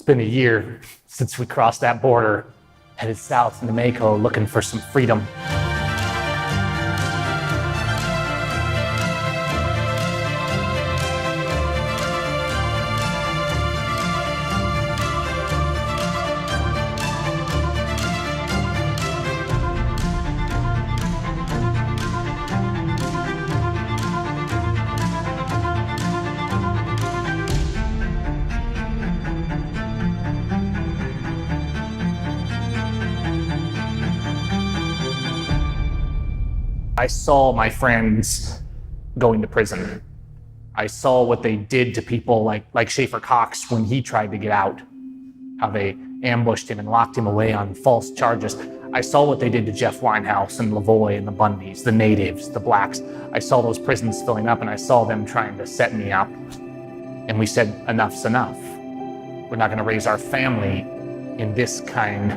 been a year since we crossed that border, headed south into Mako looking for some freedom. I saw my friends going to prison. I saw what they did to people like Schaefer Cox when he tried to get out, how they ambushed him and locked him away on false charges. I saw what they did to Jeff Winehouse and Lavoie and the Bundys, the natives, the blacks. I saw those prisons filling up and I saw them trying to set me up. And we said, enough's enough. We're not gonna raise our family in this kind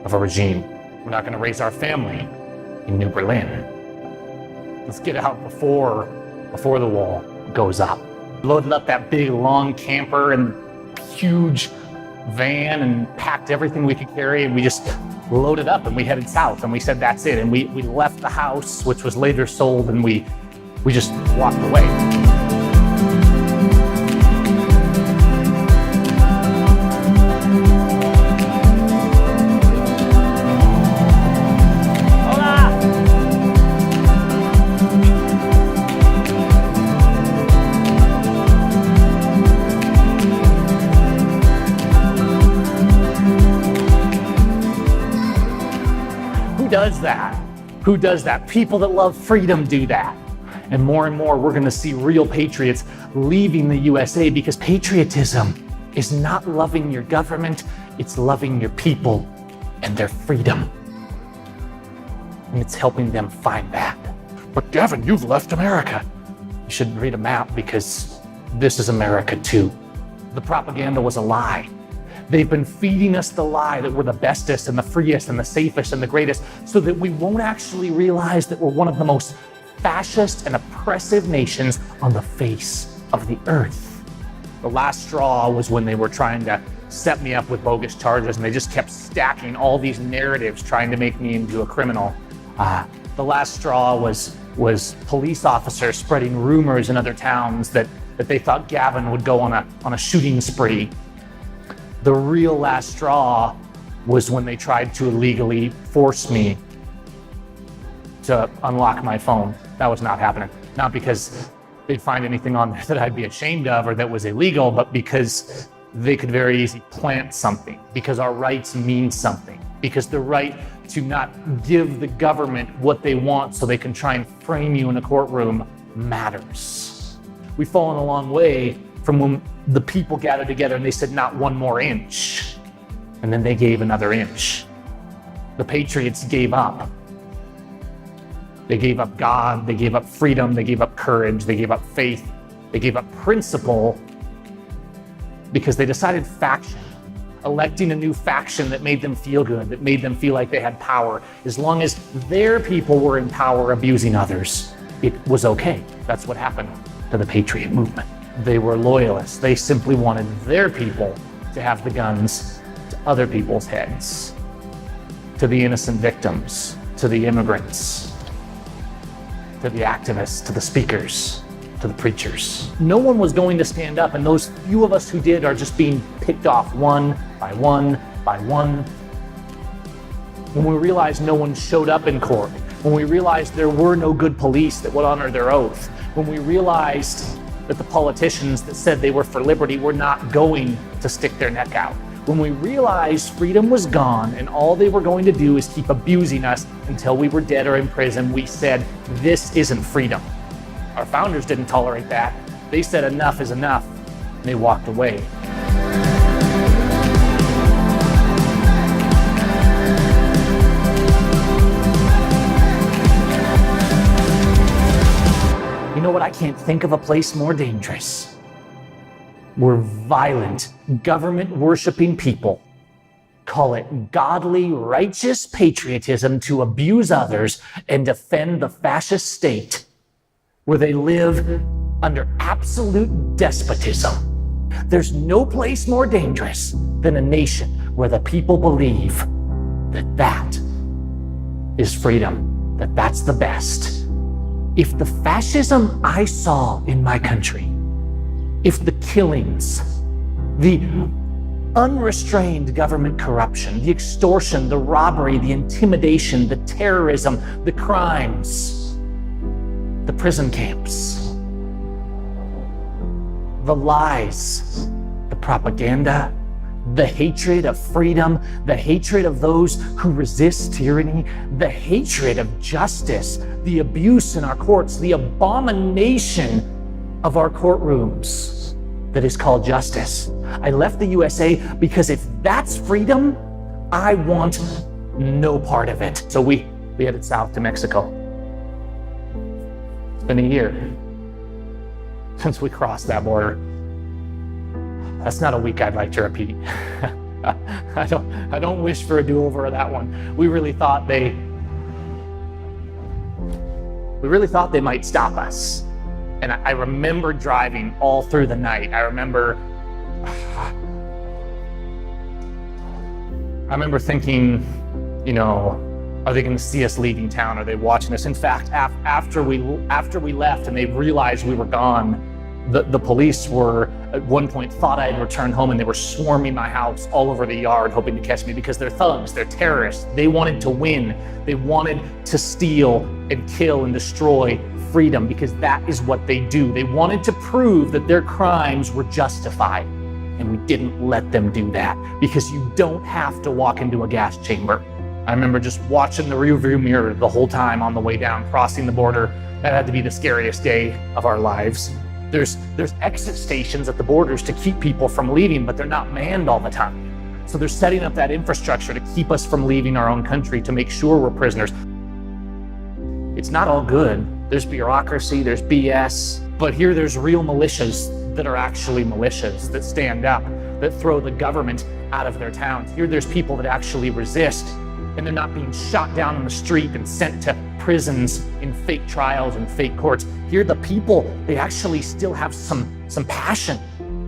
of a regime. We're not gonna raise our family in New Berlin. Let's get out before the wall goes up. Loaded up that big long camper and huge van and packed everything we could carry, and we just loaded up and we headed south, and we said that's it. And we left the house, which was later sold, and we just walked away. Who does that? People that love freedom do that. And more we're gonna see real patriots leaving the USA, because patriotism is not loving your government, it's loving your people and their freedom. And it's helping them find that. But Gavin, you've left America. You should read a map, because this is America too. The propaganda was a lie. They've been feeding us the lie that we're the bestest and the freest and the safest and the greatest, so that we won't actually realize that we're one of the most fascist and oppressive nations on the face of the earth. The last straw was when they were trying to set me up with bogus charges, and they just kept stacking all these narratives trying to make me into a criminal. The last straw was police officers spreading rumors in other towns that they thought Gavin would go on a shooting spree. The real last straw was when they tried to illegally force me to unlock my phone. That was not happening. Not because they'd find anything on there that I'd be ashamed of or that was illegal, but because they could very easily plant something, because our rights mean something, because the right to not give the government what they want so they can try and frame you in a courtroom matters. We've fallen a long way from when the people gathered together and they said, not one more inch. And then they gave another inch. The patriots gave up. They gave up God, they gave up freedom, they gave up courage, they gave up faith, they gave up principle, because they decided faction. Electing a new faction that made them feel good, that made them feel like they had power. As long as their people were in power abusing others, it was okay. That's what happened to the Patriot movement. They were loyalists. They simply wanted their people to have the guns to other people's heads, to the innocent victims, to the immigrants, to the activists, to the speakers, to the preachers. No one was going to stand up, and those few of us who did are just being picked off one by one by one. When we realized no one showed up in court, when we realized there were no good police that would honor their oath, when we realized that the politicians that said they were for liberty were not going to stick their neck out. When we realized freedom was gone and all they were going to do is keep abusing us until we were dead or in prison, we said, this isn't freedom. Our founders didn't tolerate that. They said enough is enough, and they walked away. You know what? I can't think of a place more dangerous, where violent, government-worshiping people call it godly, righteous patriotism to abuse others and defend the fascist state, where they live under absolute despotism. There's no place more dangerous than a nation where the people believe that that is freedom, that that's the best. If the fascism I saw in my country, if the killings, the unrestrained government corruption, the extortion, the robbery, the intimidation, the terrorism, the crimes, the prison camps, the lies, the propaganda, the hatred of freedom, the hatred of those who resist tyranny, the hatred of justice, the abuse in our courts, the abomination of our courtrooms that is called justice. I left the USA because if that's freedom, I want no part of it. So we headed south to Mexico. It's been a year since we crossed that border. That's not a week I'd like to repeat. I don't wish for a do-over of that one. We really thought they might stop us. And I remember driving all through the night. I remember thinking, are they going to see us leaving town? Are they watching us? In fact, after we left and they realized we were gone, the police were at one point thought I had returned home, and they were swarming my house all over the yard hoping to catch me because they're thugs, they're terrorists. They wanted to win. They wanted to steal and kill and destroy freedom because that is what they do. They wanted to prove that their crimes were justified, and we didn't let them do that because you don't have to walk into a gas chamber. I remember just watching the rearview mirror the whole time on the way down, crossing the border. That had to be the scariest day of our lives. There's exit stations at the borders to keep people from leaving, but they're not manned all the time. So they're setting up that infrastructure to keep us from leaving our own country, to make sure we're prisoners. It's not all good. There's bureaucracy, there's BS, but here there's real militias that are actually militias, that stand up, that throw the government out of their towns. Here there's people that actually resist, and they're not being shot down on the street and sent to prisons in fake trials and fake courts. Here the people, they actually still have some passion.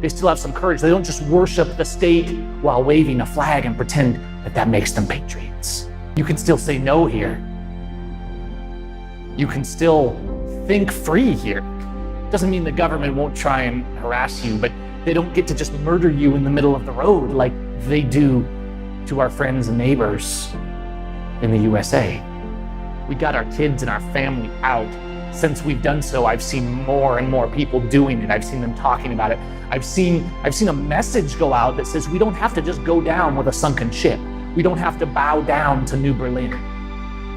They still have some courage. They don't just worship the state while waving a flag and pretend that makes them patriots. You can still say no here. You can still think free here. Doesn't mean the government won't try and harass you, but they don't get to just murder you in the middle of the road like they do to our friends and neighbors in the USA. We got our kids and our family out. Since we've done so, I've seen more and more people doing it. I've seen them talking about it. I've seen a message go out that says we don't have to just go down with a sunken ship. We don't have to bow down to New Berlin.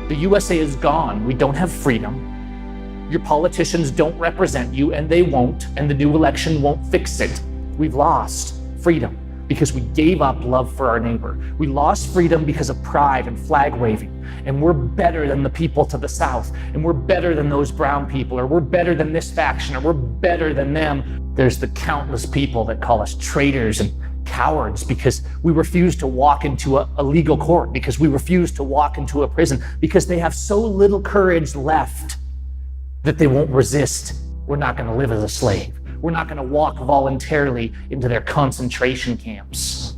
The USA is gone. We don't have freedom. Your politicians don't represent you, and they won't, and the new election won't fix it. We've lost freedom because we gave up love for our neighbor. We lost freedom because of pride and flag waving. And we're better than the people to the south. And we're better than those brown people, or we're better than this faction, or we're better than them. There's the countless people that call us traitors and cowards because we refuse to walk into a legal court, because we refuse to walk into a prison, because they have so little courage left that they won't resist. We're not going to live as a slave. We're not going to walk voluntarily into their concentration camps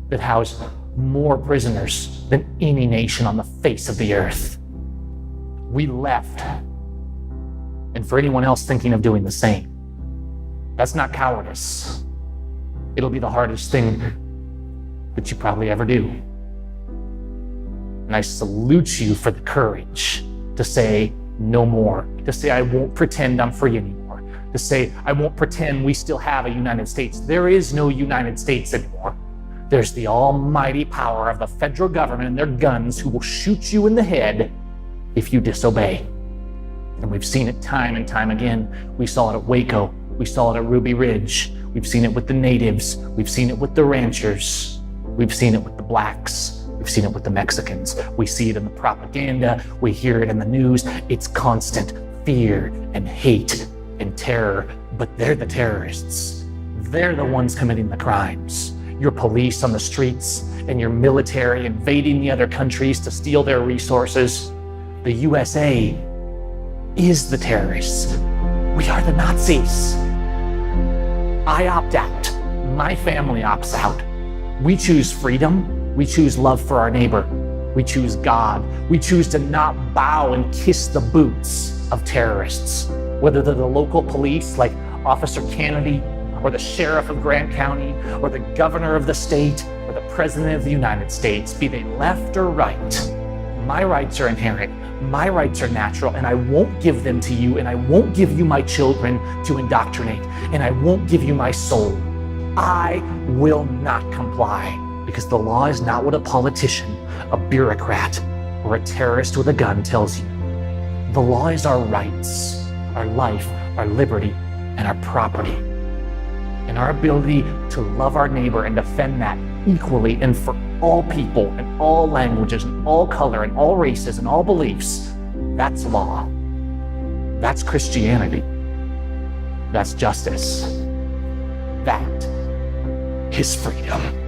that house more prisoners than any nation on the face of the earth. We left. And for anyone else thinking of doing the same, that's not cowardice. It'll be the hardest thing that you probably ever do. And I salute you for the courage to say no more, to say I won't pretend I'm free anymore, to say I won't pretend we still have a United States. There is no United States anymore. There's the almighty power of the federal government and their guns who will shoot you in the head if you disobey. And we've seen it time and time again. We saw it at Waco. We saw it at Ruby Ridge. We've seen it with the natives. We've seen it with the ranchers. We've seen it with the blacks. We've seen it with the Mexicans. We see it in the propaganda. We hear it in the news. It's constant fear and hate and terror. But they're the terrorists. They're the ones committing the crimes. Your police on the streets and your military invading the other countries to steal their resources. The USA is the terrorists. We are the Nazis. I opt out. My family opts out. We choose freedom. We choose love for our neighbor. We choose God. We choose to not bow and kiss the boots of terrorists, whether they're the local police like Officer Kennedy, or the sheriff of Grant County, or the governor of the state, or the president of the United States, be they left or right. My rights are inherent. My rights are natural, and I won't give them to you, and I won't give you my children to indoctrinate, and I won't give you my soul. I will not comply, because the law is not what a politician, a bureaucrat, or a terrorist with a gun tells you. The law is our rights, our life, our liberty, and our property, and our ability to love our neighbor and defend that equally and for all people and all languages and all color and all races and all beliefs. That's law. That's Christianity. That's justice. That is freedom.